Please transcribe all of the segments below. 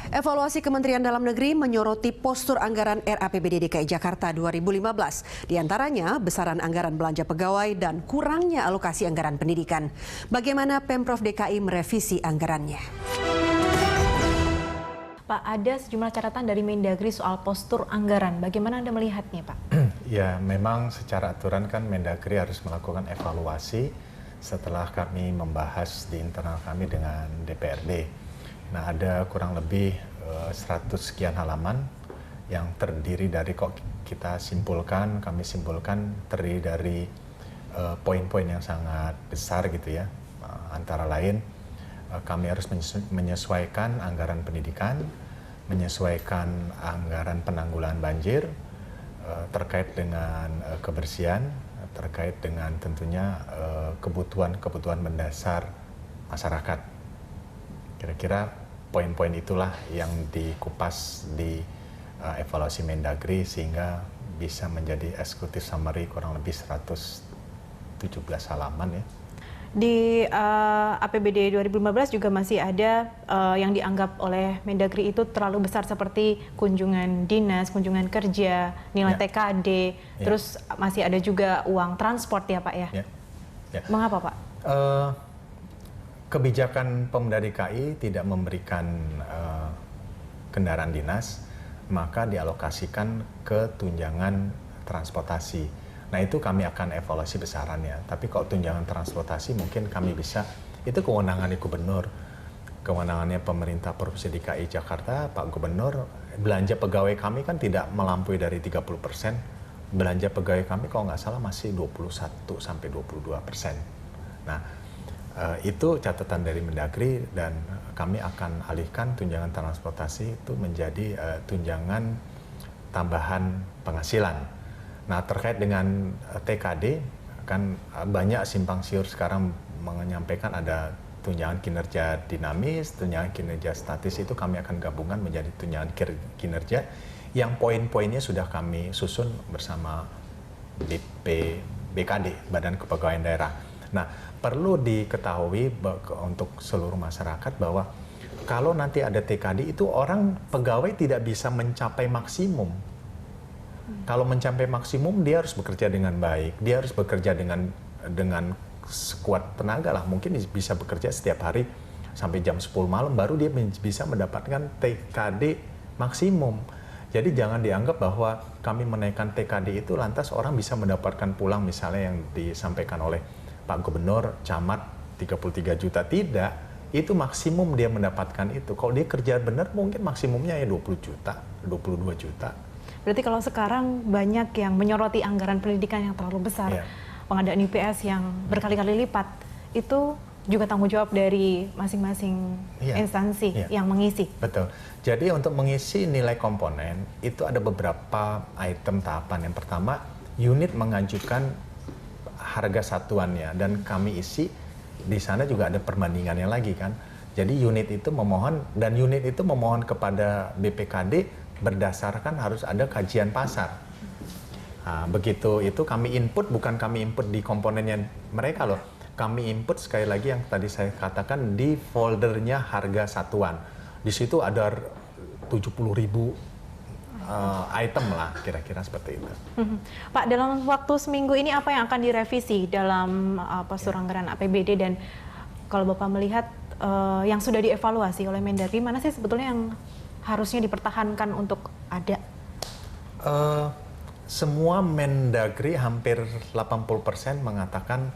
Evaluasi Kementerian Dalam Negeri menyoroti postur anggaran RAPBD DKI Jakarta 2015. Di antaranya besaran anggaran belanja pegawai dan kurangnya alokasi anggaran pendidikan. Bagaimana Pemprov DKI merevisi anggarannya? Pak, ada sejumlah catatan dari Mendagri soal postur anggaran. Bagaimana Anda melihatnya, Pak? Ya, memang secara aturan kan Mendagri harus melakukan evaluasi setelah kami membahas di internal kami dengan DPRD. Nah, ada kurang lebih 100 sekian halaman yang terdiri dari kami simpulkan terdiri dari poin-poin yang sangat besar gitu ya. Antara lain kami harus menyesuaikan anggaran pendidikan, menyesuaikan anggaran penanggulangan banjir, terkait dengan kebersihan, terkait dengan tentunya kebutuhan mendasar masyarakat. Kira-kira poin-poin itulah yang dikupas di evaluasi Mendagri sehingga bisa menjadi executive summary kurang lebih 117 halaman ya. Di APBD 2015 juga masih ada yang dianggap oleh Mendagri itu terlalu besar seperti kunjungan dinas, kunjungan kerja, nilai TKD, terus masih ada juga uang transport ya Pak ya? Mengapa Pak? Kebijakan Pemda DKI tidak memberikan kendaraan dinas, maka dialokasikan ke tunjangan transportasi. Nah itu kami akan evaluasi besarannya. Tapi kalau tunjangan transportasi mungkin kami bisa, itu kewenangannya gubernur, kewenangannya pemerintah Provinsi DKI Jakarta, Pak Gubernur. Belanja pegawai kami kan tidak melampaui dari 30%. Belanja pegawai kami kalau nggak salah masih 21-22%. Nah itu catatan dari Mendagri dan kami akan alihkan tunjangan transportasi itu menjadi tunjangan tambahan penghasilan. Nah terkait dengan TKD kan banyak simpang siur sekarang menyampaikan ada tunjangan kinerja dinamis, tunjangan kinerja statis, itu kami akan gabungkan menjadi tunjangan kinerja yang poin-poinnya sudah kami susun bersama BKD, Badan Kepegawaian Daerah. Nah perlu diketahui untuk seluruh masyarakat bahwa kalau nanti ada TKD itu orang pegawai tidak bisa mencapai maksimum. Kalau mencapai maksimum dia harus bekerja dengan baik, dia harus bekerja dengan sekuat tenaga lah, mungkin bisa bekerja setiap hari sampai jam 10 malam baru dia bisa mendapatkan TKD maksimum. Jadi jangan dianggap bahwa kami menaikkan TKD itu lantas orang bisa mendapatkan pulang misalnya yang disampaikan oleh Pak Gubernur, camat 33 juta, tidak. Itu maksimum dia mendapatkan itu. Kalau dia kerja benar mungkin maksimumnya ya 20 juta, 22 juta. Berarti kalau sekarang banyak yang menyoroti anggaran pendidikan yang terlalu besar, pengadaan UPS yang berkali-kali lipat, itu juga tanggung jawab dari masing-masing instansi yang mengisi. Betul. Jadi untuk mengisi nilai komponen, itu ada beberapa item tahapan. Yang pertama, unit mengajukan harga satuannya dan kami isi, di sana juga ada perbandingannya lagi kan. Jadi unit itu memohon kepada BPKD berdasarkan harus ada kajian pasar. Nah, begitu itu kami input, bukan kami input di komponennya mereka loh. Kami input sekali lagi yang tadi saya katakan di foldernya harga satuan. Di situ ada 70.000 item lah, kira-kira seperti itu. Pak, dalam waktu seminggu ini apa yang akan direvisi dalam postur anggaran APBD, dan kalau Bapak melihat yang sudah dievaluasi oleh Mendagri, mana sih sebetulnya yang harusnya dipertahankan untuk ada? Semua Mendagri hampir 80% mengatakan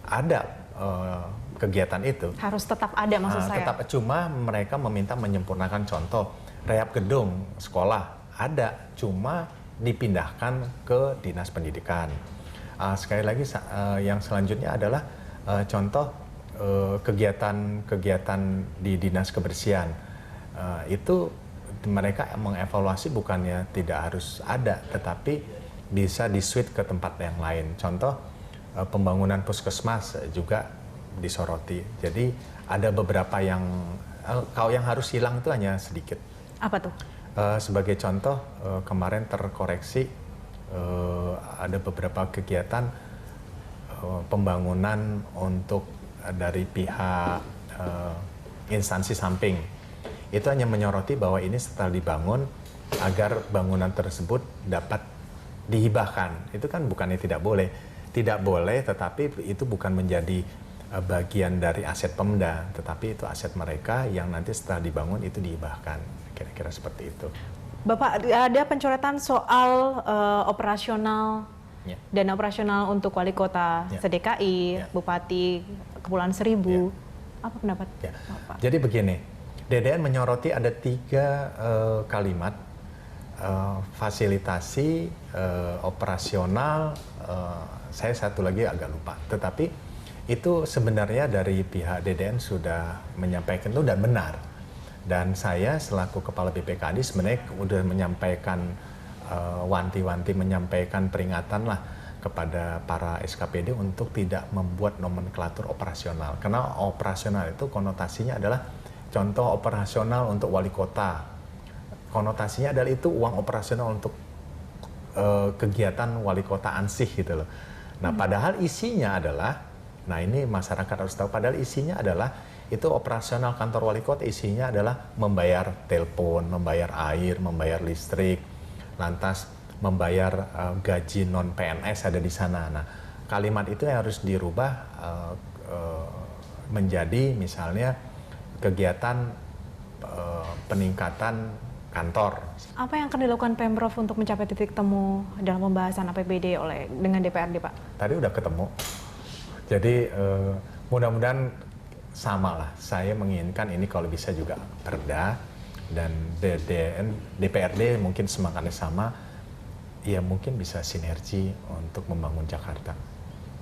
ada kegiatan itu. Harus tetap ada maksud saya? Tetap, cuma mereka meminta menyempurnakan. Contoh, rehab gedung sekolah ada, cuma dipindahkan ke Dinas Pendidikan. Sekali lagi yang selanjutnya adalah contoh kegiatan di Dinas Kebersihan. Itu mereka mengevaluasi bukannya tidak harus ada, tetapi bisa di-switch ke tempat yang lain. Contoh, pembangunan puskesmas juga disoroti. Jadi ada beberapa yang, kalau yang harus hilang itu hanya sedikit. Apa tuh? Sebagai contoh, kemarin terkoreksi ada beberapa kegiatan pembangunan untuk dari pihak instansi samping. Itu hanya menyoroti bahwa ini setelah dibangun agar bangunan tersebut dapat dihibahkan. Itu kan bukannya tidak boleh. Tidak boleh, tetapi itu bukan menjadi bagian dari aset Pemda, tetapi itu aset mereka yang nanti setelah dibangun itu dihibahkan. Kira-kira seperti itu. Bapak, ada pencoretan soal operasional, dana operasional untuk wali kota se-DKI, Bupati Kepulauan Seribu. Apa pendapat Bapak? Jadi begini, DDN menyoroti ada 3 kalimat, fasilitasi, operasional, saya satu lagi agak lupa. Tetapi itu sebenarnya dari pihak DDN sudah menyampaikan itu dan benar. Dan saya selaku Kepala BPKAD sebenarnya sudah menyampaikan wanti-wanti, menyampaikan peringatan lah kepada para SKPD untuk tidak membuat nomenklatur operasional. Karena operasional itu konotasinya adalah contoh operasional untuk wali kota. Konotasinya adalah itu uang operasional untuk kegiatan wali kota ansih gitu loh. Nah, padahal isinya adalah, nah ini masyarakat harus tahu, padahal isinya adalah itu operasional kantor wali kota isinya adalah membayar telepon, membayar air, membayar listrik, lantas membayar gaji non PNS ada di sana. Nah, kalimat itu yang harus dirubah menjadi misalnya kegiatan peningkatan kantor. Apa yang akan dilakukan Pemprov untuk mencapai titik temu dalam pembahasan APBD dengan DPRD, Pak? Tadi udah ketemu. Jadi mudah-mudahan sama lah. Saya menginginkan ini kalau bisa juga perda dan DPRD mungkin semangatnya sama. Ya mungkin bisa sinergi untuk membangun Jakarta.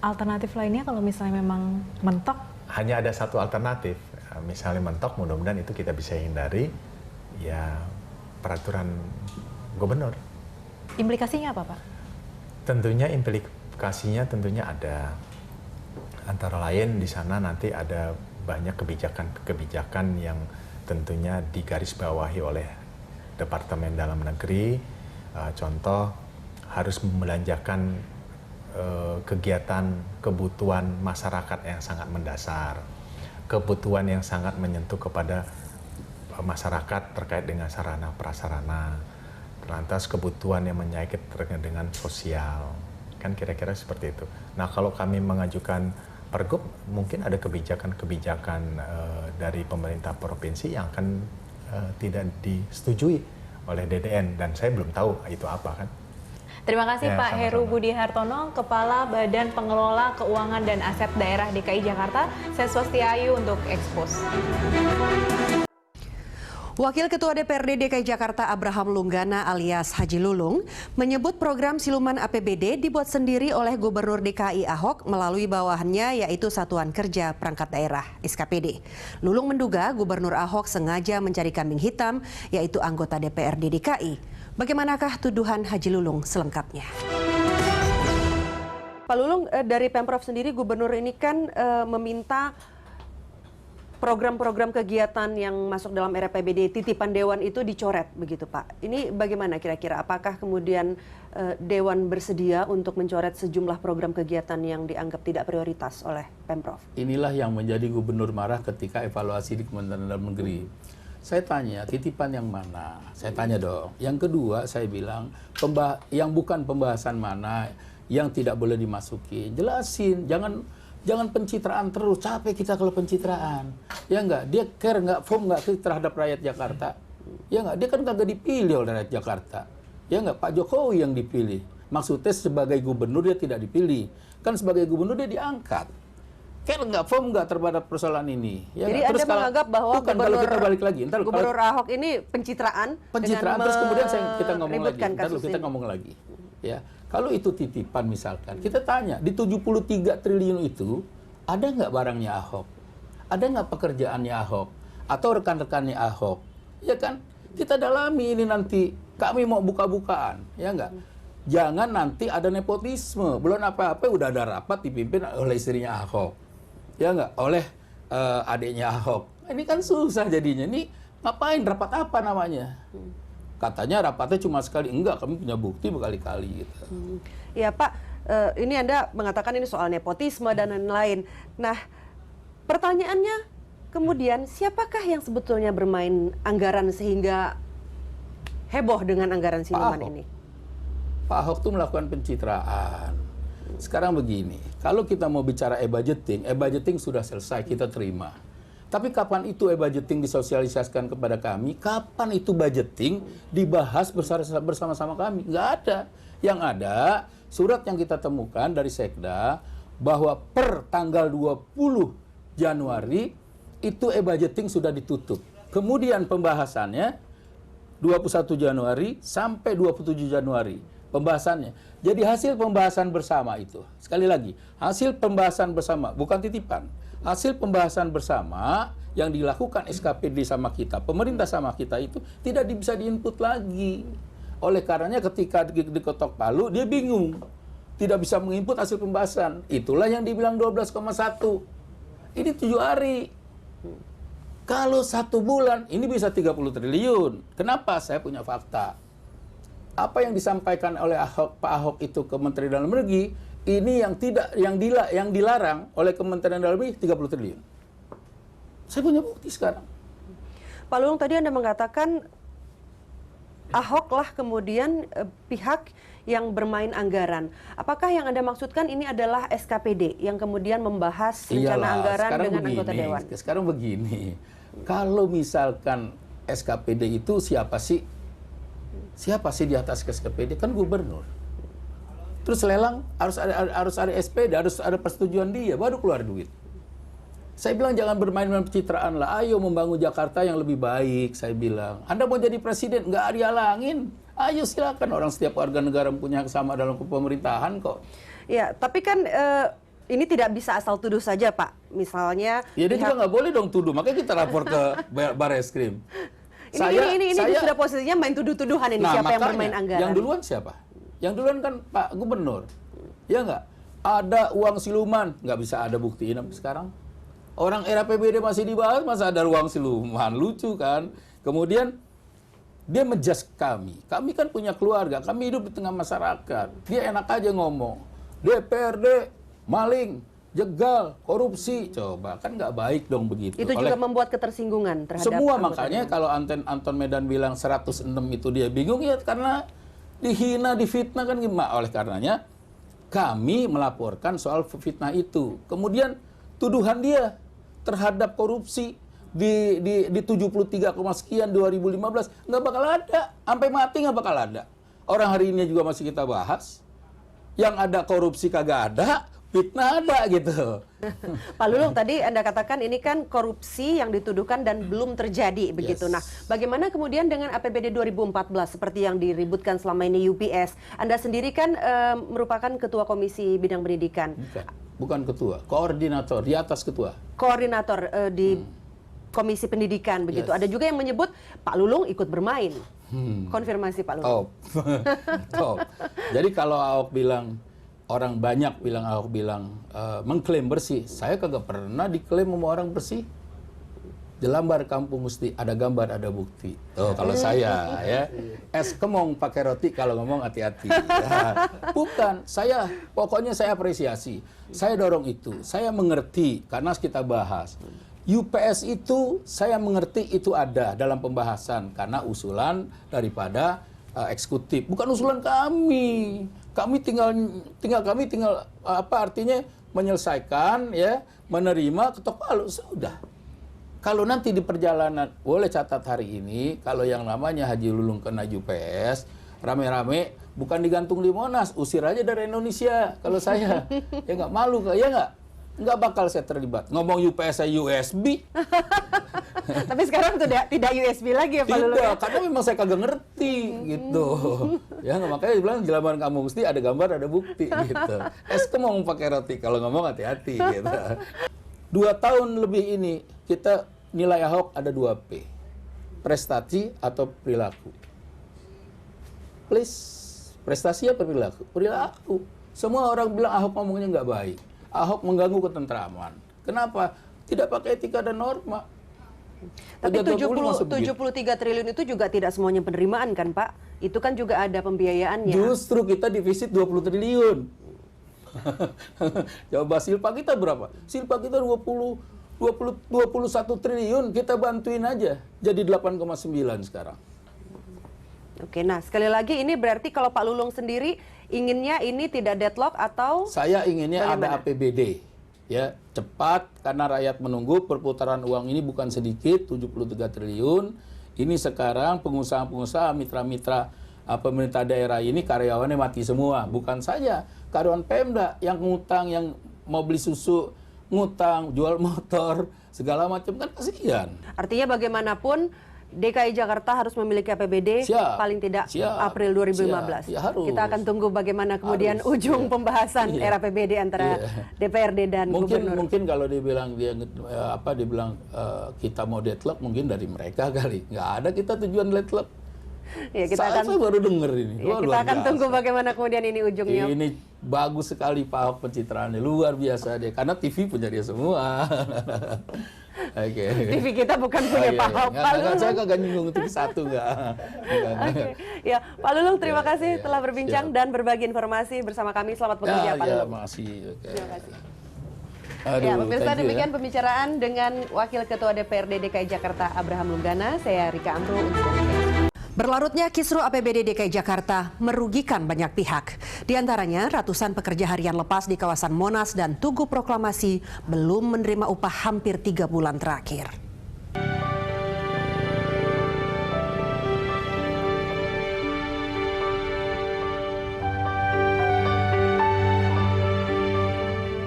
Alternatif lainnya kalau misalnya memang mentok? Hanya ada satu alternatif. Misalnya mentok, mudah-mudahan itu kita bisa hindari. Ya peraturan gubernur. Implikasinya apa, Pak? Tentunya implikasinya tentunya ada. Antara lain di sana nanti ada banyak kebijakan-kebijakan yang tentunya digarisbawahi oleh Departemen Dalam Negeri. Contoh harus membelanjakan kegiatan kebutuhan masyarakat yang sangat mendasar, kebutuhan yang sangat menyentuh kepada masyarakat terkait dengan sarana prasarana, lantas kebutuhan yang menyangkut terkait dengan sosial, kan kira-kira seperti itu. Nah, kalau kami mengajukan Pergub, mungkin ada kebijakan-kebijakan dari pemerintah provinsi yang akan tidak disetujui oleh DDN, dan saya belum tahu itu apa kan. Terima kasih Pak sama-sama. Heru Budi Hartono, Kepala Badan Pengelola Keuangan dan Aset Daerah DKI Jakarta. Saya Swastiayu untuk Expose. Wakil Ketua DPRD DKI Jakarta Abraham Lunggana alias Haji Lulung menyebut program siluman APBD dibuat sendiri oleh Gubernur DKI Ahok melalui bawahannya yaitu Satuan Kerja Perangkat Daerah (SKPD). Lulung menduga Gubernur Ahok sengaja mencari kambing hitam yaitu anggota DPRD DKI. Bagaimanakah tuduhan Haji Lulung selengkapnya? Pak Lulung, dari Pemprov sendiri Gubernur ini kan meminta program-program kegiatan yang masuk dalam RAPBD titipan Dewan itu dicoret begitu Pak. Ini bagaimana kira-kira? Apakah kemudian Dewan bersedia untuk mencoret sejumlah program kegiatan yang dianggap tidak prioritas oleh Pemprov? Inilah yang menjadi Gubernur marah ketika evaluasi di Kementerian Dalam Negeri. Saya tanya, titipan yang mana? Saya tanya dong. Yang kedua, saya bilang, yang bukan pembahasan mana yang tidak boleh dimasuki. Jelasin, jangan pencitraan terus, capek kita kalau pencitraan. Ya enggak, dia care enggak, firm enggak terhadap rakyat Jakarta. Ya enggak, dia kan kagak dipilih oleh rakyat Jakarta. Ya enggak, Pak Jokowi yang dipilih. Maksudnya sebagai gubernur dia tidak dipilih. Kan sebagai gubernur dia diangkat. Care enggak, firm enggak terhadap persoalan ini. Ya jadi enggak? Anda menganggap bahwa kalau kita balik lagi, Gubernur Ahok ini pencitraan terus kemudian kita ngomong lagi. Kita ini. ngomong lagi. Ya. Kalau itu titipan misalkan, kita tanya, di 73 triliun itu, ada nggak barangnya Ahok? Ada nggak pekerjaannya Ahok? Atau rekan-rekannya Ahok? Ya kan? Kita dalami ini nanti, kami mau buka-bukaan, ya nggak? Jangan nanti ada nepotisme, belum apa-apa udah ada rapat dipimpin oleh istrinya Ahok. Ya nggak? Oleh adiknya Ahok. Ini kan susah jadinya, ini ngapain, rapat apa namanya? Katanya rapatnya cuma sekali, enggak, kami punya bukti berkali-kali gitu. Ya Pak, ini Anda mengatakan ini soal nepotisme dan lain-lain. Nah, pertanyaannya kemudian siapakah yang sebetulnya bermain anggaran sehingga heboh dengan anggaran siluman Ahok. ini? Pak Ahok tuh melakukan pencitraan. Sekarang begini, kalau kita mau bicara e-budgeting sudah selesai, kita terima. Tapi kapan itu e-budgeting disosialisasikan kepada kami? Kapan itu budgeting dibahas bersama-sama kami? Nggak ada. Yang ada, surat yang kita temukan dari Sekda, bahwa per tanggal 20 Januari, itu e-budgeting sudah ditutup. Kemudian pembahasannya, 21 Januari sampai 27 Januari. Pembahasannya. Jadi hasil pembahasan bersama itu, sekali lagi, hasil pembahasan bersama, bukan titipan. Hasil pembahasan bersama yang dilakukan SKPD sama kita, pemerintah sama kita itu tidak bisa diinput lagi. Oleh karenanya ketika diketok palu, dia bingung. Tidak bisa menginput hasil pembahasan. Itulah yang dibilang 12,1. Ini 7 hari. Kalau 1 bulan, ini bisa 30 triliun. Kenapa? Saya punya fakta. Apa yang disampaikan oleh Pak Ahok itu ke Menteri Dalam Negeri, ini yang dilarang oleh Kementerian Dalam Negeri 30 triliun. Saya punya bukti sekarang. Pak Lulung, tadi Anda mengatakan Ahok lah kemudian pihak yang bermain anggaran. Apakah yang Anda maksudkan ini adalah SKPD yang kemudian membahas rencana anggaran dengan anggota dewan? Sekarang begini, kalau misalkan SKPD itu siapa sih? Siapa sih di atas SKPD? Kan gubernur. Terus lelang harus ada SPD, harus ada persetujuan dia, baru keluar duit. Saya bilang jangan bermain dengan pencitraan lah. Ayo membangun Jakarta yang lebih baik, saya bilang. Anda mau jadi presiden, nggak dihalangin. Ayo silakan, orang setiap warga negara punya hak sama dalam pemerintahan kok. Ya, tapi kan ini tidak bisa asal tuduh saja, Pak. Misalnya... Ya dia juga nggak boleh dong tuduh, makanya kita lapor ke Barreskrim. Ini sudah posisinya main tuduh-tuduhan ini, siapa yang bermain anggaran. Yang duluan siapa? Yang duluan kan Pak Gubernur. Ya nggak? Ada uang siluman, nggak bisa ada buktiin sampai sekarang. Orang era PBD masih dibahas, masa ada uang siluman? Lucu kan? Kemudian dia menjudge kami. Kami kan punya keluarga, kami hidup di tengah masyarakat. Dia enak aja ngomong. DPRD maling, jegal, korupsi. Coba, kan nggak baik dong begitu. Itu juga membuat ketersinggungan terhadap semua. Makanya kalau Anton Medan bilang 106 itu dia bingung, ya karena dihina, difitnah kan gimana. Oleh karenanya kami melaporkan soal fitnah itu. Kemudian tuduhan dia terhadap korupsi di 73, sekian 2015 nggak bakal ada, sampai mati nggak bakal ada. Orang hari ini juga masih kita bahas, yang ada korupsi kagak ada, fitnah ada gitu. Pak Lulung, tadi Anda katakan ini kan korupsi yang dituduhkan dan belum terjadi begitu. Yes. Nah, bagaimana kemudian dengan APBD 2014 seperti yang diributkan selama ini UPS? Anda sendiri kan merupakan Ketua Komisi Bidang Pendidikan. Bukan ketua, koordinator di atas ketua. Koordinator di Komisi Pendidikan begitu. Yes. Ada juga yang menyebut Pak Lulung ikut bermain. Konfirmasi Pak Lulung. Top. Jadi kalau Ahok bilang, orang banyak bilang Ahok bilang mengklaim bersih, saya kagak pernah diklaim sama orang bersih. Jelambar kampung mesti ada gambar, ada bukti. Tuh kalau saya ya, es kemong pakai roti kalau ngomong hati-hati. Ya. Bukan, pokoknya saya apresiasi. Saya dorong itu, saya mengerti karena kita bahas. UPS itu saya mengerti itu ada dalam pembahasan karena usulan daripada eksekutif, bukan usulan kami. Kami tinggal apa artinya menyelesaikan ya, menerima, ketok palu sudah. Kalau nanti di perjalanan, boleh catat hari ini, kalau yang namanya Haji Lulung kena UPS, rame-rame, bukan digantung di Monas, usir aja dari Indonesia. Kalau saya, ya nggak malu, ya nggak bakal saya terlibat. Ngomong UPS saya USB. Tapi sekarang tidak USB lagi ya Pak Lulung? Tidak, karena memang saya kagak ngerti gitu. Ya makanya dibilang jelaman kamu mesti ada gambar, ada bukti gitu. Es kemong pakai roti, kalau ngomong hati-hati gitu. 2 tahun lebih ini kita nilai Ahok ada 2P. Prestasi atau perilaku. Please, prestasi apa perilaku? Perilaku. Semua orang bilang Ahok ngomongnya nggak baik. Ahok mengganggu ketentraman. Kenapa? Tidak pakai etika dan norma. Tapi 73 triliun itu juga tidak semuanya penerimaan kan Pak? Itu kan juga ada pembiayaannya. Justru kita defisit 20 triliun. Coba silpa kita berapa? Silpa kita 20 21 triliun kita bantuin aja jadi 8,9 sekarang. Oke, nah sekali lagi ini berarti kalau Pak Lulung sendiri inginnya ini tidak deadlock atau? Saya inginnya bagaimana? ada APBD, ya cepat karena rakyat menunggu perputaran uang ini bukan sedikit 73 triliun. Ini sekarang pengusaha-pengusaha mitra-mitra pemerintah daerah ini karyawannya mati semua, bukan saja karyawan Pemda yang ngutang, yang mau beli susu ngutang, jual motor segala macam kan kasihan. Artinya bagaimanapun DKI Jakarta harus memiliki APBD paling tidak April 2015. Ya, harus. Kita akan tunggu bagaimana kemudian ujung pembahasan RAPBD antara DPRD dan Gubernur. Mungkin kalau dibilang kita mau deadlock mungkin dari mereka kali. Nggak ada kita tujuan deadlock. Ya, saya baru dengar ini. Ya, kita akan tunggu bagaimana kemudian ini ujungnya. Ini bagus sekali Pak Ahok pencitraannya, luar biasa deh. Karena TV punya dia semua. Oke. TV kita bukan punya Pak Ahok. Pak Lulung. Saya kagak nyinggung TV satu nggak. Ya, Pak Lulung terima kasih telah berbincang dan berbagi informasi bersama kami. Selamat bekerja Pak Lulung. Makasih. Terima kasih. Aduh, Ya, pemirsa demikian ya. pembicaraan dengan Wakil Ketua DPRD DKI Jakarta Abraham Lunggana. Saya Rika Amro untuk Berlarutnya kisruh APBD DKI Jakarta merugikan banyak pihak. Di antaranya ratusan pekerja harian lepas di kawasan Monas dan Tugu Proklamasi belum menerima upah hampir 3 bulan terakhir.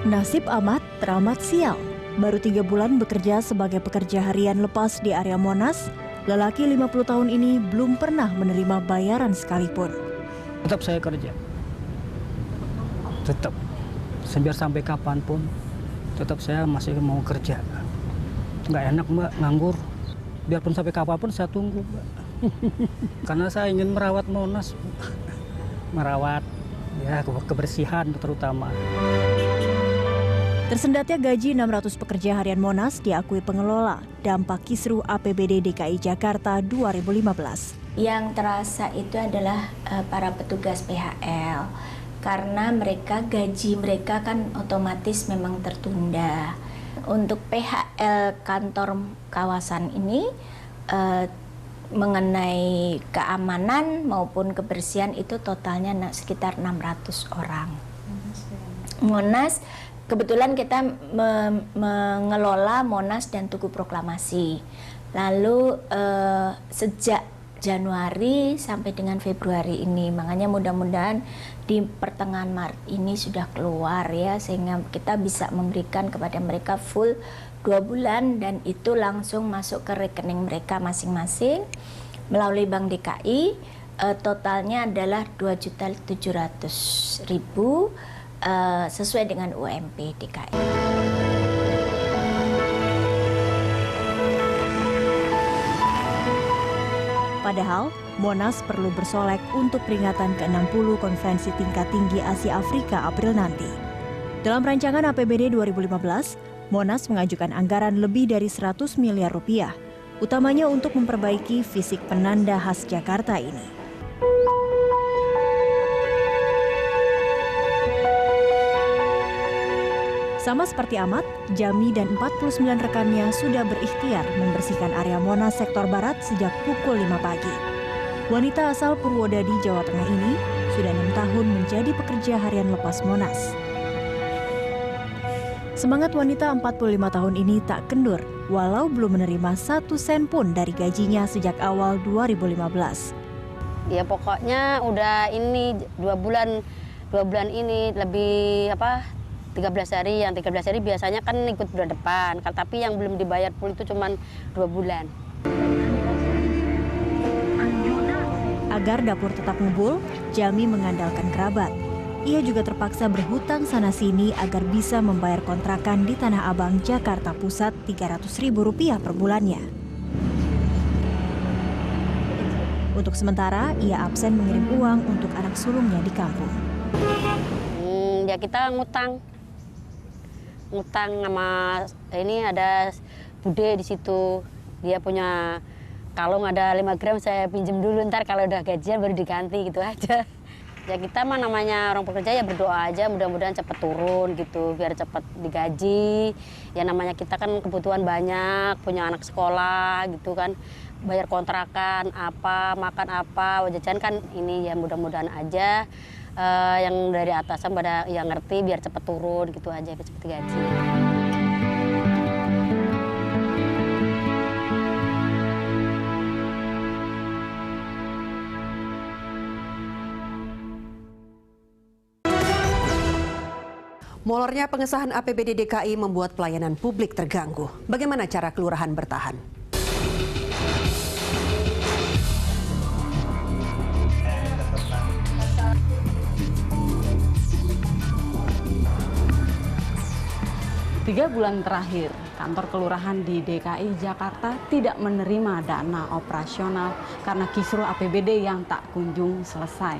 Nasib Ahmad teramat sial. Baru 3 bulan bekerja sebagai pekerja harian lepas di area Monas, lelaki 50 tahun ini belum pernah menerima bayaran sekalipun. Tetap saya kerja. Tetap. Biar sampai kapanpun, tetap saya masih mau kerja. Nggak enak Mbak, nganggur. Biarpun sampai kapanpun saya tunggu Mbak. Karena saya ingin merawat Monas. Merawat ya kebersihan terutama. Tersendatnya gaji 600 pekerja harian Monas diakui pengelola dampak kisruh APBD DKI Jakarta 2015. Yang terasa itu adalah para petugas PHL, karena gaji mereka kan otomatis memang tertunda. Untuk PHL kantor kawasan ini mengenai keamanan maupun kebersihan itu totalnya sekitar 600 orang. Monas kebetulan kita mengelola Monas dan Tugu Proklamasi. Lalu sejak Januari sampai dengan Februari ini, makanya mudah-mudahan di pertengahan Maret ini sudah keluar ya, sehingga kita bisa memberikan kepada mereka full 2 bulan dan itu langsung masuk ke rekening mereka masing-masing melalui Bank DKI. Totalnya adalah 2.700.000 sesuai dengan UMP DKI. Padahal, Monas perlu bersolek untuk peringatan ke-60 Konferensi Tingkat Tinggi Asia Afrika April nanti. Dalam rancangan APBD 2015, Monas mengajukan anggaran lebih dari 100 miliar rupiah, utamanya untuk memperbaiki fisik penanda khas Jakarta ini. Sama seperti Ahmad, Jami dan 49 rekannya sudah berikhtiar membersihkan area Monas sektor barat sejak pukul 5 pagi. Wanita asal Purwodadi, Jawa Tengah ini sudah 6 tahun menjadi pekerja harian lepas Monas. Semangat wanita 45 tahun ini tak kendur, walau belum menerima 1 sen pun dari gajinya sejak awal 2015. Ya pokoknya udah ini 2 bulan ini lebih 13 hari, yang 13 hari biasanya kan ikut bulan depan, tapi yang belum dibayar full itu cuma 2 bulan. Agar dapur tetap ngebul, Jami mengandalkan kerabat. Ia juga terpaksa berhutang sana-sini agar bisa membayar kontrakan di Tanah Abang, Jakarta Pusat Rp300.000 per bulannya. Untuk sementara, ia absen mengirim uang untuk anak sulungnya di kampung. Ya kita ngutang sama ini ada bude di situ, dia punya kalung ada 5 gram, saya pinjem dulu, ntar kalau udah gajian baru diganti gitu aja. Ya kita mah namanya orang pekerja ya berdoa aja mudah-mudahan cepat turun gitu biar cepat digaji. Ya namanya kita kan kebutuhan banyak, punya anak sekolah gitu kan, bayar kontrakan apa, makan apa, jajan kan ini ya mudah-mudahan aja yang dari atasan pada yang ngerti biar cepat turun gitu aja biar cepat digaji. Molornya pengesahan APBD DKI membuat pelayanan publik terganggu. Bagaimana cara kelurahan bertahan? Tiga bulan terakhir, kantor kelurahan di DKI Jakarta tidak menerima dana operasional karena kisruh APBD yang tak kunjung selesai.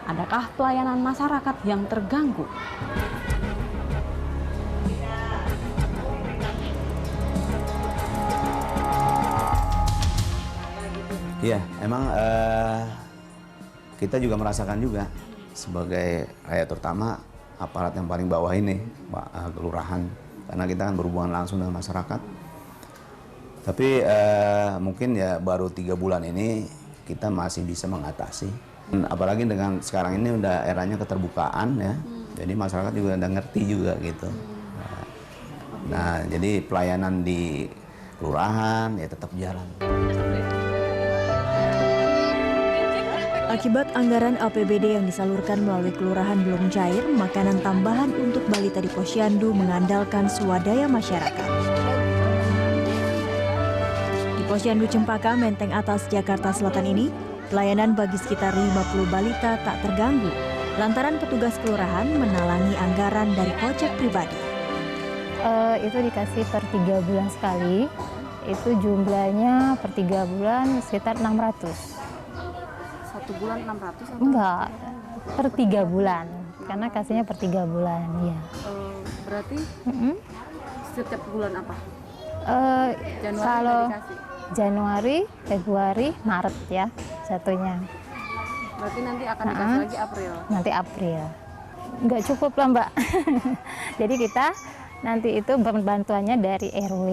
Adakah pelayanan masyarakat yang terganggu? Iya, emang kita juga merasakan juga sebagai rakyat, terutama aparat yang paling bawah ini, Pak Kelurahan, karena kita kan berhubungan langsung dengan masyarakat. Tapi mungkin ya baru 3 bulan ini kita masih bisa mengatasi. Apalagi dengan sekarang ini udah eranya keterbukaan ya, jadi masyarakat juga udah ngerti juga gitu. Nah, jadi pelayanan di kelurahan ya tetap jalan. Akibat anggaran APBD yang disalurkan melalui kelurahan belum cair, makanan tambahan untuk balita di Posyandu mengandalkan swadaya masyarakat. Di Posyandu Cempaka, Menteng Atas, Jakarta Selatan ini, pelayanan bagi sekitar 50 balita tak terganggu, lantaran petugas kelurahan menalangi anggaran dari kocek pribadi. Itu dikasih per 3 bulan sekali, itu jumlahnya per 3 bulan sekitar 600. 1 bulan 600 atau? Enggak, per 3 bulan, karena kasihnya per 3 bulan, ya. Berarti setiap bulan apa? Januari Kalau dikasih? Januari, Februari, Maret ya satunya. Berarti nanti akan dikasih lagi April? Nanti April. Enggak cukup lah Mbak. Jadi kita nanti itu bantuannya dari RW.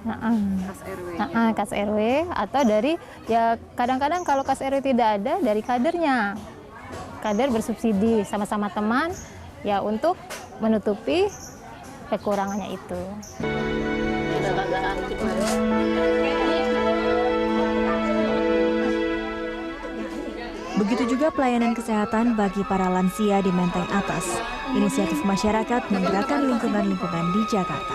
Kas RW. Kas RW atau dari ya kadang-kadang kalau kas RW tidak ada dari kadernya. Kader bersubsidi sama-sama teman ya untuk menutupi kekurangannya itu. Begitu juga pelayanan kesehatan bagi para lansia di Menteng Atas. Inisiatif masyarakat menggerakkan lingkungan-lingkungan di Jakarta.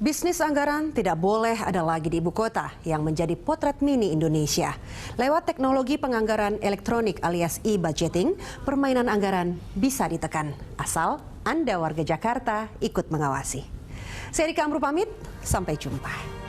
Bisnis anggaran tidak boleh ada lagi di ibu kota yang menjadi potret mini Indonesia. Lewat teknologi penganggaran elektronik alias e-budgeting, permainan anggaran bisa ditekan, asal Anda warga Jakarta ikut mengawasi. Saya Rika Amru pamit, sampai jumpa.